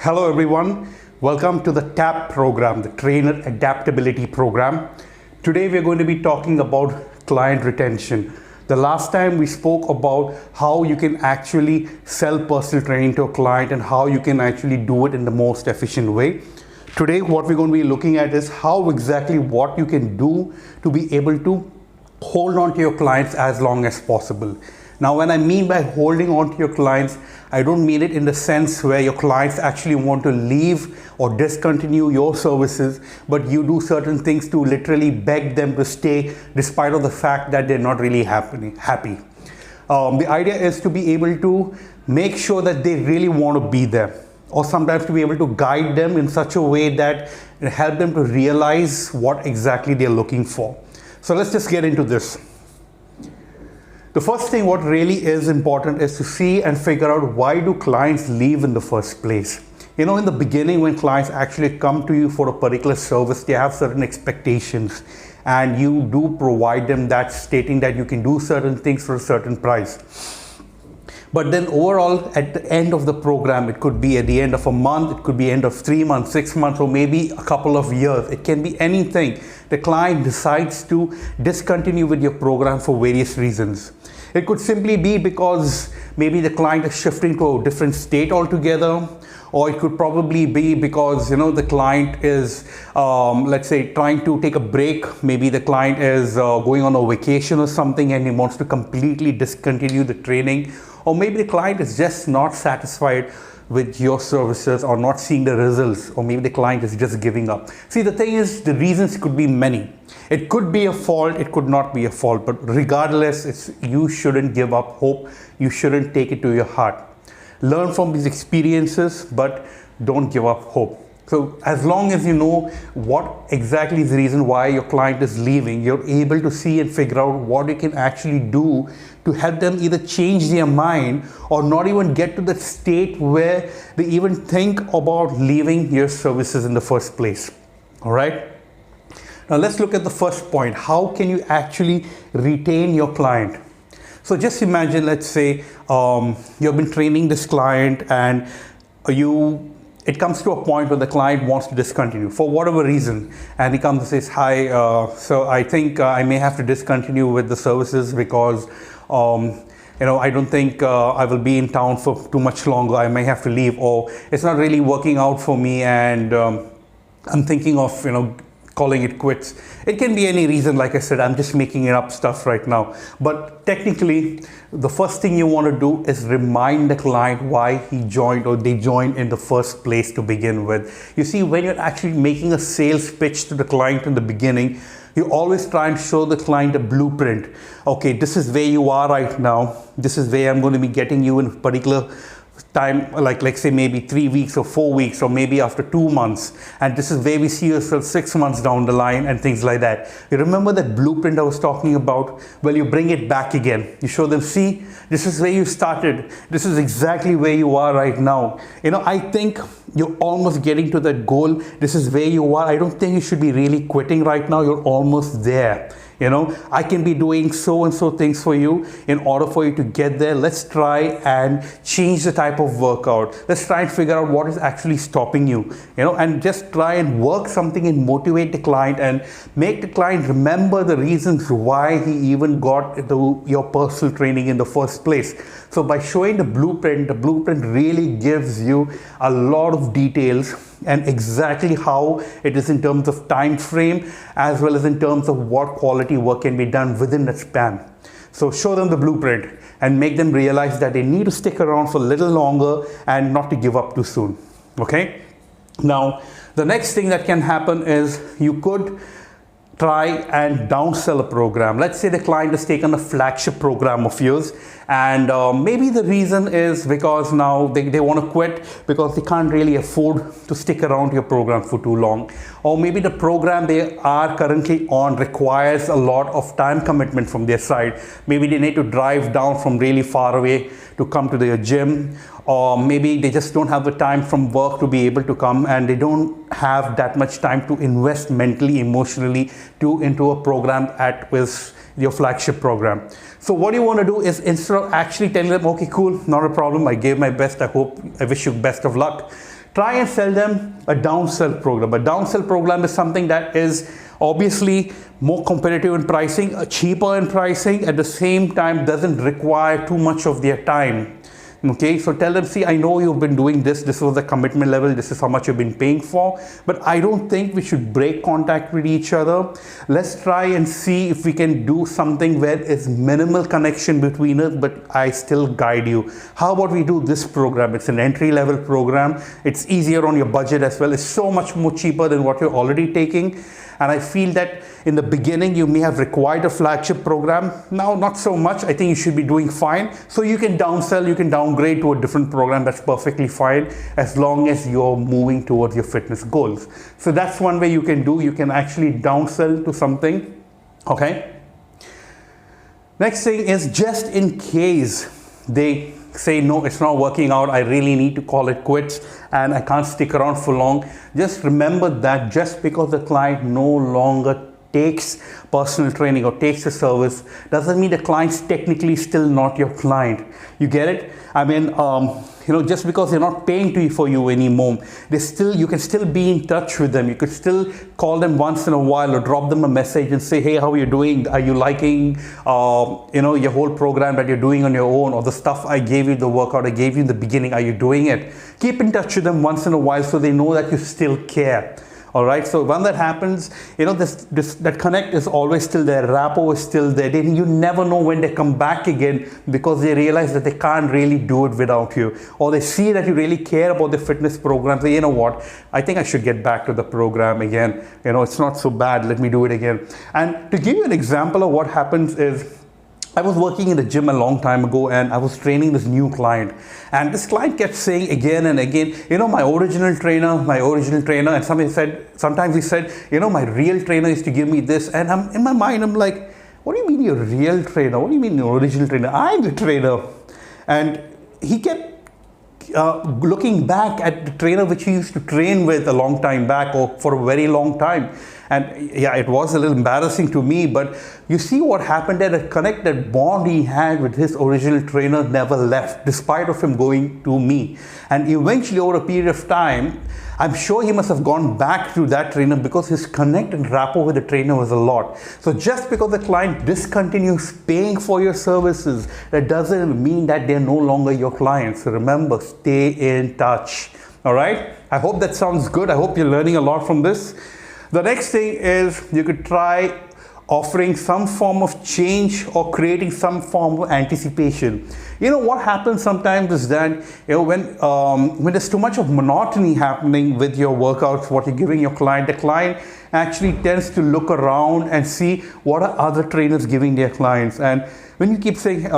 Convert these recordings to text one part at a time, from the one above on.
Hello everyone, welcome to the TAP program, the Trainer Adaptability Program. Today we're going to be talking about client retention. The last time we spoke about how you can actually sell personal training to a client and how you can actually do it in the most efficient way. Today what we're going to be looking at is how exactly what you can do to be able to hold on to your clients as long as possible. Now, when I mean by holding on to your clients, I don't mean it in the sense where your clients actually want to leave or discontinue your services, but you do certain things to literally beg them to stay despite of the fact that they're not really happy. The idea is to be able to make sure that they really want to be there, or sometimes to be able to guide them in such a way that it help them to realize what exactly they're looking for. So let's just get into this. The first thing what really is important is to see and figure out why do clients leave in the first place. You know, in the beginning when clients actually come to you for a particular service, they have certain expectations and you do provide them that, stating that you can do certain things for a certain price. But then overall at the end of the program, it could be at the end of a month, it could be end of 3 months, 6 months, or maybe a couple of years. It can be anything. The client decides to discontinue with your program for various reasons. It could simply be because maybe the client is shifting to a different state altogether, or it could probably be because, you know, the client is, let's say, trying to take a break. Maybe the client is going on a vacation or something and he wants to completely discontinue the training, or maybe the client is just not satisfied with your services or not seeing the results, or maybe the client is just giving up. See, the thing is, the reasons could be many. It could be a fault, it could not be a fault, but regardless, you shouldn't give up hope. You shouldn't take it to your heart. Learn from these experiences, but don't give up hope. So as long as you know what exactly is the reason why your client is leaving, you're able to see and figure out what you can actually do to help them either change their mind or not even get to the state where they even think about leaving your services in the first place. All right. Now let's look at the first point. How can you actually retain your client? So just imagine, let's say you've been training this client and it comes to a point where the client wants to discontinue for whatever reason, and he comes and says, hi, so I think I may have to discontinue with the services because I don't think I will be in town for too much longer. I may have to leave, or it's not really working out for me and I'm thinking of calling it quits. It can be any reason. Like I said, I'm just making it up stuff right now. But technically, the first thing you want to do is remind the client why he joined or they joined in the first place to begin with. You see, when you're actually making a sales pitch to the client in the beginning, you always try and show the client a blueprint. Okay, this is where you are right now. This is where I'm going to be getting you in a particular time, like say maybe 3 weeks or 4 weeks, or maybe after 2 months, and this is where we see yourself 6 months down the line and things like that. You remember that blueprint I was talking about? Well, you bring it back again. You show them, see, this is where you started. This is exactly where you are right now. I think you're almost getting to that goal. This is where you are. I don't think you should be really quitting right now. You're almost there. I can be doing so and so things for you in order for you to get there. Let's try and change the type of workout. Let's try and figure out what is actually stopping you, and just try and work something and motivate the client and make the client remember the reasons why he even got your personal training in the first place. So by showing the blueprint really gives you a lot of details and exactly how it is in terms of time frame, as well as in terms of what quality work can be done within that span. So show them the blueprint and make them realize that they need to stick around for a little longer and not to give up too soon. Okay. Now, the next thing that can happen is you could try and downsell a program. Let's say the client has taken a flagship program of yours, and maybe the reason is because now they want to quit because they can't really afford to stick around your program for too long, or maybe the program they are currently on requires a lot of time commitment from their side. Maybe they need to drive down from really far away to come to their gym, or maybe they just don't have the time from work to be able to come, and they don't have that much time to invest mentally, emotionally into a program with your flagship program. So what you want to do is, instead of actually telling them, okay, cool, not a problem, I gave my best, I wish you best of luck, try and sell them a downsell program. A downsell program is something that is obviously more competitive in pricing, cheaper in pricing, at the same time doesn't require too much of their time. Okay, so tell them, see, I know you've been doing this was the commitment level, this is how much you've been paying for, but I don't think we should break contact with each other. Let's try and see if we can do something where it's minimal connection between us, but I still guide you. How about we do this program? It's an entry-level program. It's easier on your budget as well. It's so much more cheaper than what you're already taking. And I feel that in the beginning, you may have required a flagship program. Now, not so much. I think you should be doing fine. So you can downsell, you can downgrade to a different program. That's perfectly fine as long as you're moving towards your fitness goals. So that's one way you can do. You can actually downsell to something. Okay. Next thing is, just in case they say, no, it's not working out, I really need to call it quits and I can't stick around for long. Just remember that just because the client no longer takes personal training or takes a service doesn't mean the client's technically still not your client. You get it? I mean, just because they're not paying for you anymore, you can still be in touch with them. You could still call them once in a while or drop them a message and say, hey, how are you doing? Are you liking, your whole program that you're doing on your own, or the stuff I gave you, the workout I gave you in the beginning, are you doing it? Keep in touch with them once in a while so they know that you still care. All right, so when that happens, that connect is always still there, rapport is still there. You never know when they come back again because they realize that they can't really do it without you. Or they see that you really care about the fitness program. Say, you know what, I think I should get back to the program again. It's not so bad, let me do it again. And to give you an example of what happens is, I was working in the gym a long time ago and I was training this new client, and this client kept saying again and again, my original trainer, and sometimes he said, my real trainer is to give me this, and in my mind I'm like, what do you mean your real trainer? What do you mean your original trainer? I'm the trainer. And he kept looking back at the trainer which he used to train with a long time back, or for a very long time. And yeah, it was a little embarrassing to me, but you see what happened there, that connect, that bond he had with his original trainer never left, despite of him going to me. And eventually, over a period of time, I'm sure he must have gone back to that trainer because his connect and rapport with the trainer was a lot. So just because the client discontinues paying for your services, that doesn't mean that they're no longer your clients. So remember, stay in touch. All right? I hope that sounds good. I hope you're learning a lot from this. The next thing is, you could try offering some form of change or creating some form of anticipation. What happens sometimes is that when there's too much of monotony happening with your workouts, what you're giving your client, the client actually tends to look around and see what are other trainers giving their clients. And when you keep saying,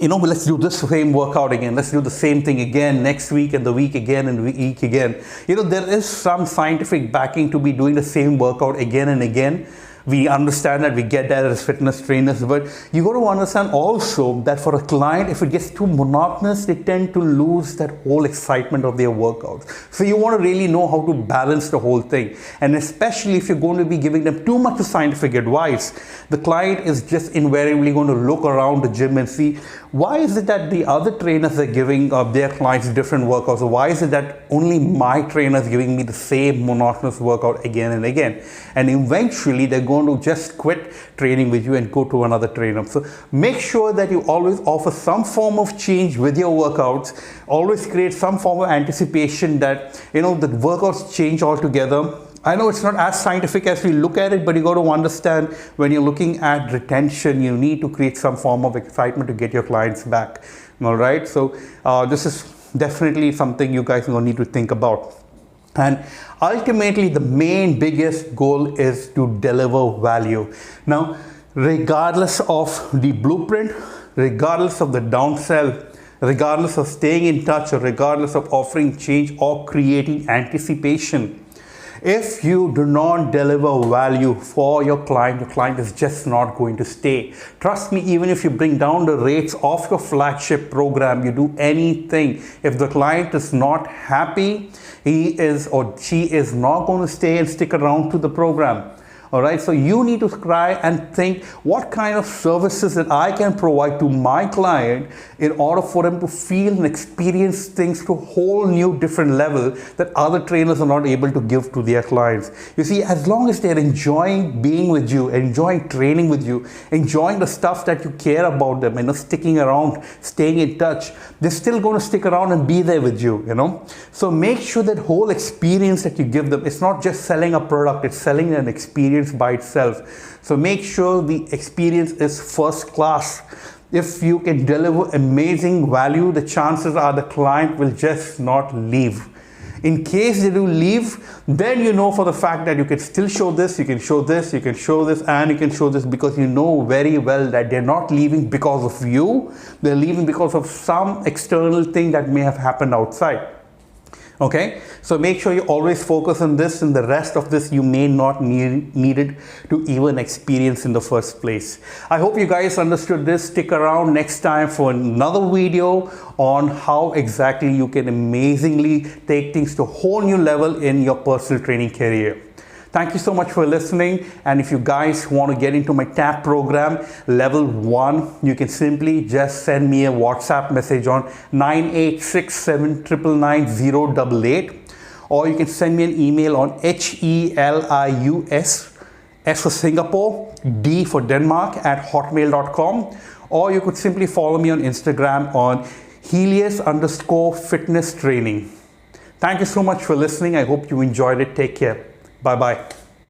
let's do this same workout again, let's do the same thing again next week and the week again and the week again. There is some scientific backing to be doing the same workout again and again. We understand that, we get that as fitness trainers, but you got to understand also that for a client, if it gets too monotonous, they tend to lose that whole excitement of their workouts. So you want to really know how to balance the whole thing. And especially if you're going to be giving them too much scientific advice, the client is just invariably going to look around the gym and see, why is it that the other trainers are giving their clients different workouts? Or why is it that only my trainer is giving me the same monotonous workout again and again? And eventually they're going to just quit training with you and go to another trainer. So make sure that you always offer some form of change with your workouts. Always create some form of anticipation that, the workouts change altogether. I know it's not as scientific as we look at it, but you got to understand when you're looking at retention, you need to create some form of excitement to get your clients back. All right. So this is definitely something you guys are going to need to think about. And ultimately, the main biggest goal is to deliver value. Now, regardless of the blueprint, regardless of the downsell, regardless of staying in touch, or regardless of offering change or creating anticipation, if you do not deliver value for your client is just not going to stay. Trust me, even if you bring down the rates of your flagship program, you do anything, if the client is not happy, he is or she is not going to stay and stick around to the program. All right, so you need to try and think what kind of services that I can provide to my client in order for them to feel and experience things to a whole new different level that other trainers are not able to give to their clients. You see, as long as they're enjoying being with you, enjoying training with you, enjoying the stuff that you care about them, sticking around, staying in touch, they're still going to stick around and be there with you, So make sure that whole experience that you give them, it's not just selling a product, it's selling an experience by itself. So make sure the experience is first class. If you can deliver amazing value, the chances are the client will just not leave. In case they do leave, then you know for the fact that you can still show this, you can show this, you can show this, and you can show this, because you know very well that they're not leaving because of you. They're leaving because of some external thing that may have happened outside. Okay, so make sure you always focus on this, and the rest of this you may not need it to even experience in the first place. I hope you guys understood this. Stick around next time for another video on how exactly you can amazingly take things to a whole new level in your personal training career. Thank you so much for listening, and if you guys want to get into my TAP program level 1, you can simply just send me a WhatsApp message on 9867999088, or you can send me an email on HELIUS, S for Singapore, D for Denmark @hotmail.com, or you could simply follow me on Instagram on Helius_fitness training. Thank you so much for listening. I hope you enjoyed it. Take care. Bye-bye.